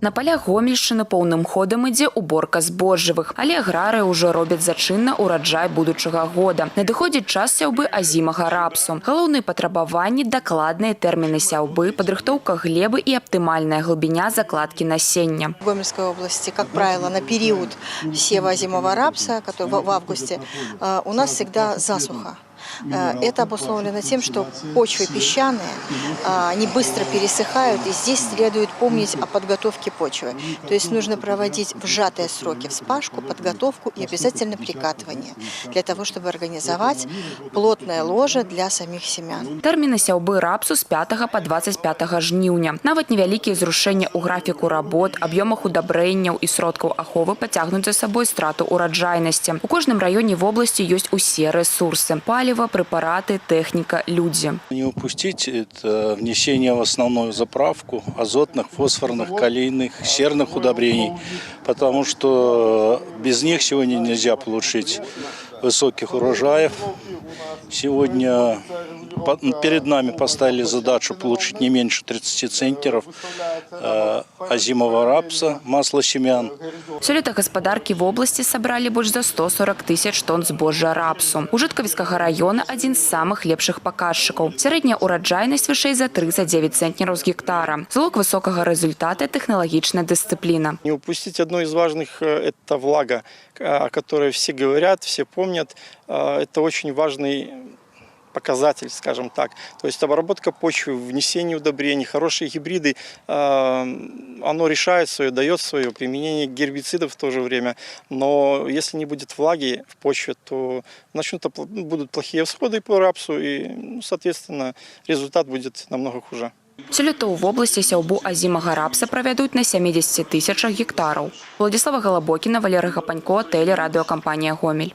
На полях Гомельшчыны поўным ходам ідзе уборка збожжавых, але аграрыі ўжо робяць зачынна ўраджай будучага года. Надыходзіць час сяўбы азімага рапсу. Галоўныя патрабаванні, дакладныя тэрміны сяўбы, падрыхтоўка глебы и оптимальная глубиня закладки насення. В Гомельской области, как правило, на период сева озимого рапса, который в августе, у нас всегда засуха. Это обусловлено тем, что почвы песчаные, они быстро пересыхают, и здесь следует помнить о подготовке почвы. То есть нужно проводить в сжатые сроки вспашку, подготовку и обязательно прикатывание, для того, чтобы организовать плотное ложе для самих семян. Тэрміны сяўбы рапсу з 5 по 25 жніўня. Нават невялікія зрушэння ў графіку работ, аб'ёмах удабрэнняў і сродкаў аховы пацягнуць за сабой страту ўраджайнасці. У кожным раёне в области ёсць усе ресурсы: паліва, препараты, техника, люди. Не упустить это внесение в основную заправку азотных, фосфорных, калийных, серных удобрений, потому что без них сегодня нельзя получить высоких урожаев. Сегодня перед нами поставили задачу получить не меньше 30 центнеров озимого рапса, масла семян. Сёлета гаспадаркі в области собрали больше за 140 тысяч тонн збожжа рапсу. У Жыткавіцкага района один з самых лепшых показчиков. Сярэдняя ураджайнасць вышэй за 39 центнеров с гектара. Залог высокого результата – технологичная дисциплина. Не упустить одно из важных – это влага, о которой все говорят, все помнят. Это очень важный показатель, скажем так. То есть обработка почвы, внесение удобрений, хорошие гибриды, оно решает свое, дает свое, применение гербицидов в то же время. Но если не будет влаги в почве, то будут плохие всходы по рапсу, и, соответственно, результат будет намного хуже. Сёлета в области сяўбу азімага рапса правядуць на 70 тысячах гектаров. Владислава Голобокина, Валерий Гапанько, телерадиокомпания «Гомель».